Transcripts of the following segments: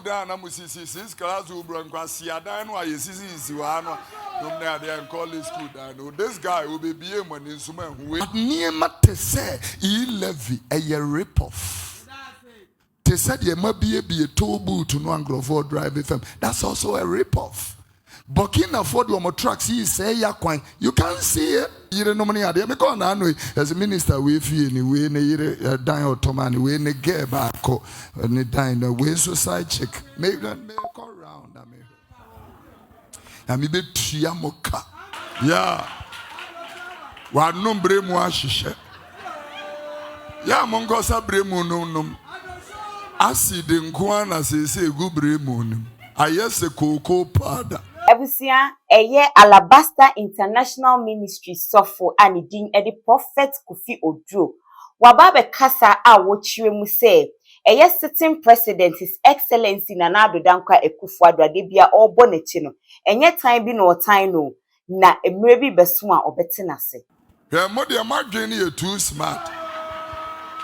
down na musisi since class ubro nkwasi adan no ayesisi isiwano no na dey call school down. This guy will be when in suma hu. Niema te say E-levy a rip off. Te said ye ma be a toll boot no Angloford Drive FM. That's also a rip off. Burkina Faso do mo trucks he say ya kwan. You can't see it. Yire no money ade me call na no as a minister we fie ni we na yire dan otomani we na get back ni dan na we so side check. Me call round na me. Na me be tua moka. Yeah. Wa nombre mu ahihye. Ya mongo sa bremu no. Acid nko na se gu bremu no. Ayese koko pada. Ebusia eye Alabaster International Ministry sofo ani din edi Prophet Kofi Oduro wababe kasa a wochiwe mu se eye sitting president His Excellency Nana Addo Dankwa Akufo-Addo adebia obo nechi no enye time bi na otan no na emre bi beso a obetena se he mo de madwen ye too smart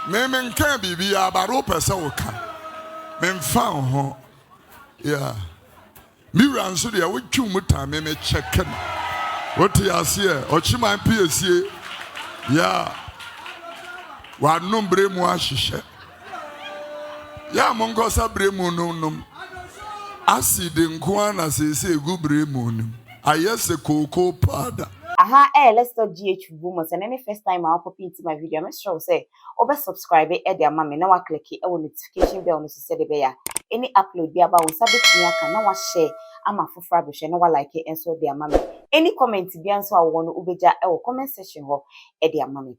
me nkan bibia baro pese wo ka me mfa ho yeah. Mira nso de we twu mutame me check no. What you say? Ochiman PSA. Yeah. Wa nombre mu ahihye. Ya mongo sa bremu no. Acid nko na se gu bremu no. Ayese koko pada. Aha, let's talk GH Rumors. And any first time I'll pop into my video, make sure say over subscribe e dia mama na wa click e notification bell no so say de be ya. Any upload bi aba wo sabe tia ka na wa share ama fofra be share na wa like e so dia mama. Any comment bi anso a wo no ubeja e wo comment section ho e dia mama.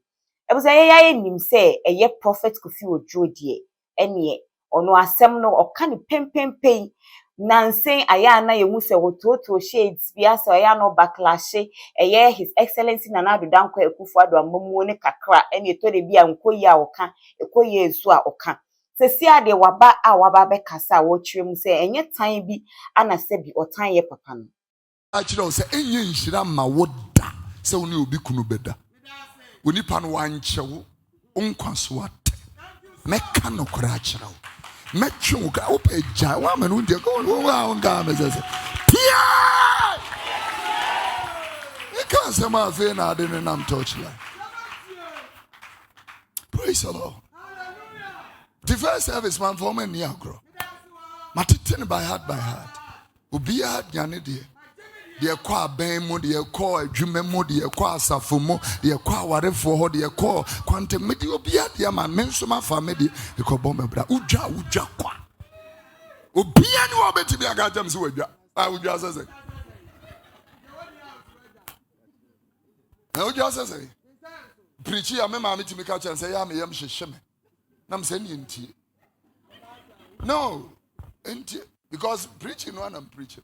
E bo say ya nim say eye Prophet Kofi Oduro die ene ono asem no oka ni pempempem Nansen aya na yemu se wototo shades biasa aya no backlash eye His Excellency Nana Addo Dankwa Akufo-Addo amamuo ne kakra ene to de bia nkoyi a oka ekoyi esu a oka sesi ade waba be kasa wo twem se enye tan bi ana se bi otan ye papa no Achiro se enye nhira ma woda se woni obi kunu beda woni pa no wanchewo onkwaso ate meka no kora achiro metchu ka opeja wa manu de go wa nga me se tia e kan se ma fe na de nam touch line. Praise the Lord. The first service man for me near grow. Matitini by heart. Ubi a nyane de. De kwa ben mo de kwa adwuma mo de kwa asafo mo de kwa warefo ho de kwa kwantem me de obi a de ma menso ma fa me de ko bombe bra udwa kwa. Obi a ni wo beti bi aga jam se wadwa. Ah udwa sese. Udwa sese. Preach ya me ma me timi ka chan say ya me yam hyehyem. Nam say ni ntie. No, ntie because preaching one I'm preaching.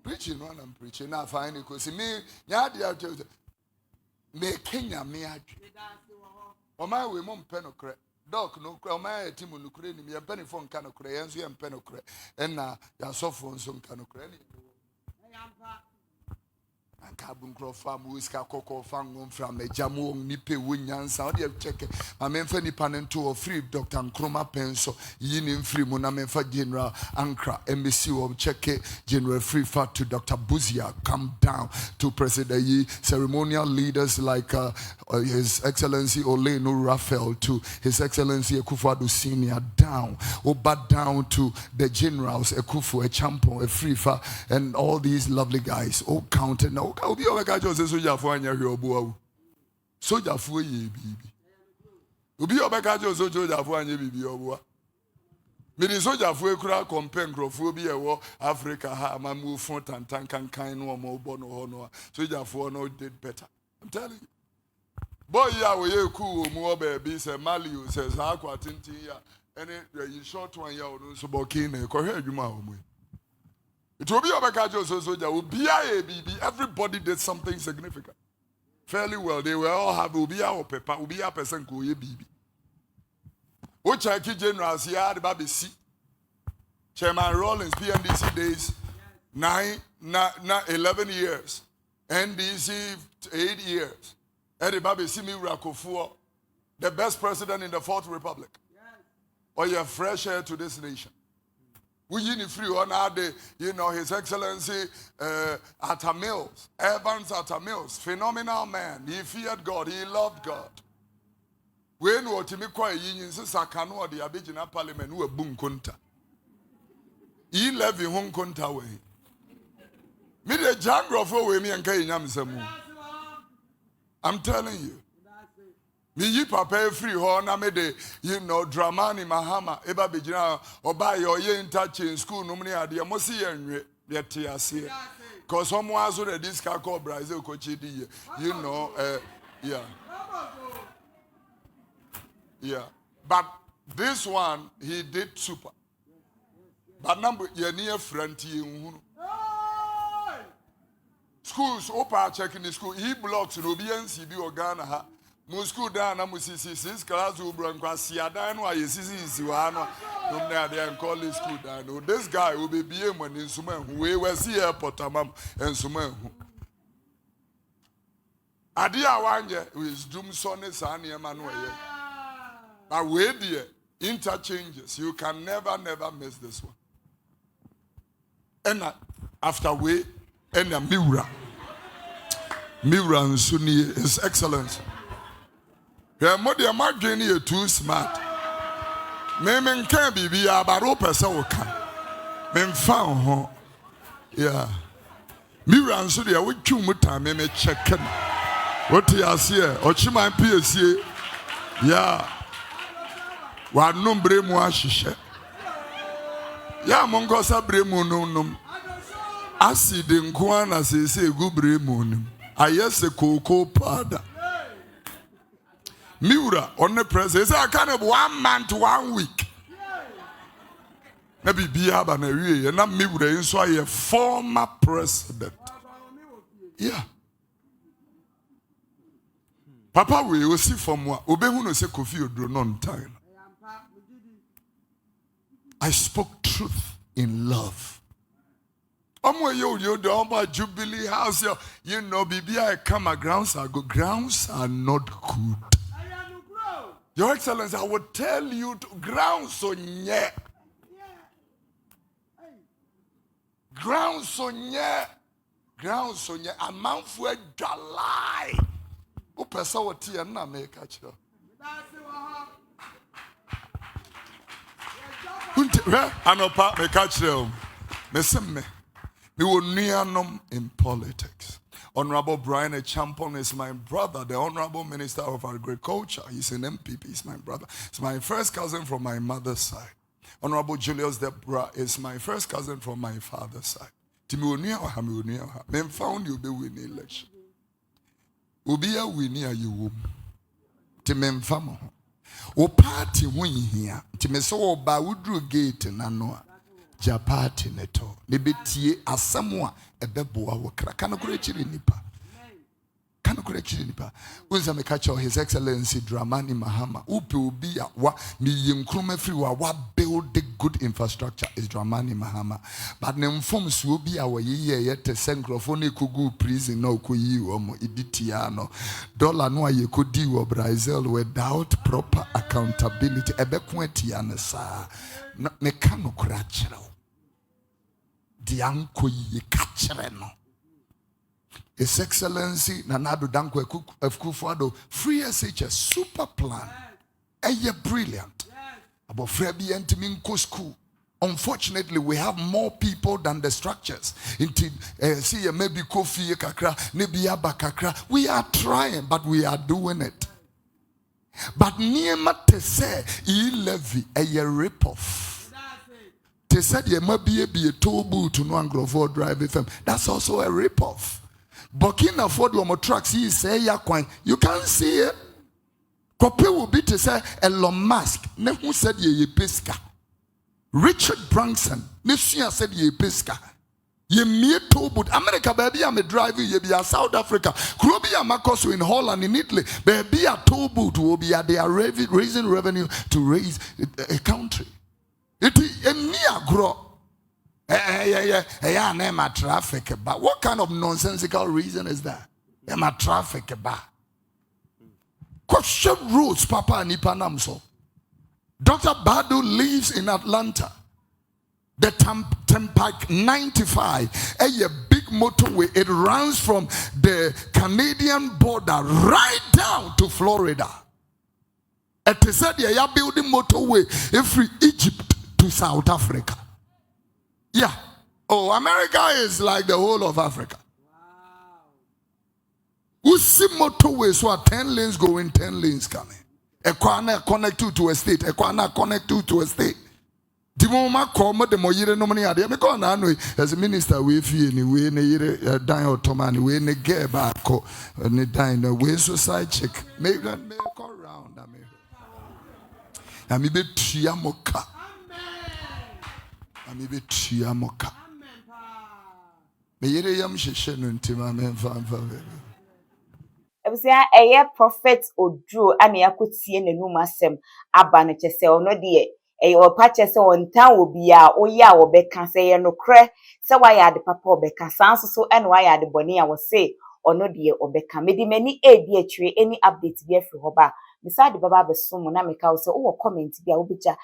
Preaching one I'm preaching. Now find it because me nya dia tell me Kenya me adwe. O my we mom penokre. Doc no kra o my team no kra ni me penny phone kan kra yenso ye penokre. En na ya sofo nso kan kra ni. Carbon crop farm, whisker cocoa farm from a jamu nipe winyansa. How do you check it? I mean, for Nipanen to or free Dr. Nkrumah Penso, Yin free Munamenfa General Ankara, embassy of check it, General Free Fat to Dr. Buzia, come down to President Yi, ceremonial leaders like His Excellency Olenu Raphael, to His Excellency Akufo-Addo Senior, down, down to the generals, Akufo, a champion, a Free Fat, and all these lovely guys, all counted now. Obi obeka jo se soja fo anya hwe obo awu soja fo ye bibi obi obeka jo soja fo anya bibi obo me di soja fo ekura compare nkrofo bi ewo Africa ha amamu fo tantan kankan no omo obo no ho no soja fo no did better. I'm telling you, boy ya we ku omu oba bi se Mali o se sa akwa tintin ya any you short one ya o no so bokin e ko hwe adwuma omu. It will be everybody did something significant. Fairly well. They will all have Ubia or Pepper, Ubia person go ye baby. Which I keep generals here the baby see. Chairman Rollins, PNDC days, 11 years. NDC 8 years. Eddie Baby see me Rakofua, the best president in the Fourth Republic. Or you're fresh air to this nation. We in free on our day, His Excellency Atta Mills, Evans Atta Mills, phenomenal man. He feared God, he loved God. When what me quite yin says Sakano the Abidjan Parliament who a boom kunta. E-levy home kunta way. Me the jangrofo way me and Kayam Samu. I'm telling you. Me yi papa free ho na me de Dramani Mahama eba bejina oba your ye touch in school no many ade mo se yenwe yete ase cause someone so the this car called Brazil coach yeah but this one he did super but number ye near friend schools opa checking the school he blocks no BNC bi Ghana ha mu school down na mu six class ubro nkwasi adan no ayesisi wa no no na dey call this school down no this guy will be BM when insuma hu we were see airport amam insuma hu ade a wanje wisdom so ne sa ne ma no ye but we there interchanges you can never miss this one and after we and a Miura and Sunni is excellence. Yeah, modi amageni you too smart. Me can't be abaro person oka. Me found ho. Yeah. Miura and Sunni we twu muta me check. What you see? Ochima PSC. Yeah. Wa nombre mu ahihye. Yeah, mongo sa bremu no. Acid nko na se egu bremu no. Ayese cocoa powder. Miura on the president. I kind of 1 month, 1 week. Maybe Biaba na wie na Miura inso a former president. Yeah. Papa we see from wa obehu no se Kofi Oduro non time. I spoke truth in love. Jubilee House, BBI come grounds are good. Grounds are not good. Your Excellency, I will tell you grounds on ye. Grounds on ye. Grounds on ye. A man for July. Who person what tea and na make a chill. Anopa make a chill. Me. We will near them in politics. Honorable Brian Champon is my brother, the Honorable Minister of Agriculture. He's an MPP, he's my brother. He's my first cousin from my mother's side. Honorable Julius Debra is my first cousin from my father's side. Men found you be winning election. Ubia winning you womb. Timem famo. O party win here. Timeso ba Uduro gate na noa. Japati neto nebetie asamwa ebeboa wokra kana kurechiri nipa unza mekacho His Excellency Dramani Mahama upe obi a wa miyenkroma free wa build the good infrastructure is Dramani Mahama but nemfom so obi a wa ye te senkrofo na ekugu prison na okoyi omo iditia no dollar no ayekodi wo Brazil without proper accountability ebeko atia ne sa meka no kura kyerɛ dianko yi ka kyerɛ no His Excellency Nanado Danko Akufo-Addo free SHS super plan brilliant about Frebi and Timinko school. Unfortunately, we have more people than the structures. See, maybe Kofi Kakra, maybe Abba Kakra. We are trying, but we are doing it. But Niema te say E-levy a rip-off. They said there might be a toll booth to Nwangrofo Drive FM. That's also a rip-off. Burkina Faso trucks he say you can't see it. Kope will be to say Elon Musk. Ne who said ye pesca. Richard Branson. Ne said ye pesca. Ye mere toll booth. America baby I'm a driver. Ye be a South Africa. Krobi Amakoso in Holland in Italy. Baby a toll booth will be they are raising revenue to raise a country. It is a near grow. I'm a traffic bar. What kind of nonsensical reason is that? I'm a traffic bar. Question roads, Papa Nipanamso. Dr. Badu lives in Atlanta. The Turnpike 95, a big motorway. It runs from the Canadian border right down to Florida. It is said they are building motorway from Egypt to South Africa. Yeah. Oh, America is like the whole of Africa. We see motorways so 10 lanes going, 10 lanes coming. A corner connect you to a state, a corner connect you to a state. The moment come the more year no money are there. Because now as a minister we feel anyway, ne year dying automani, we ne get back ne dying the way society check. Make that make go round. I mean be triamoka. I mean be triamoka. Me year yam sheshe no ntima me fan. Ebisia eye Prophet Oduro ana yakotie n'anum asem aba no kyese ono de eye opa kyese ontan obi a oyi a obeka se ye nokre se waya ade papa obeka sanso so ene waya ade boni a wo se ono de obeka medi mani edi atwire any update bi afiri ho ba misade baba besom na meka wo se wo comment bi a wo bicha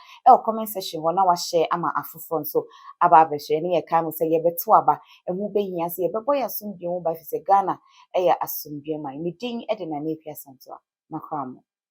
comment section ho na wa share ama afofo so aba be share ne ye kan se ye beto aba ehu behia se ye bebo ya sumdwe wo ba fi se Ghana asumdwe man ni din ede na na efia santo makram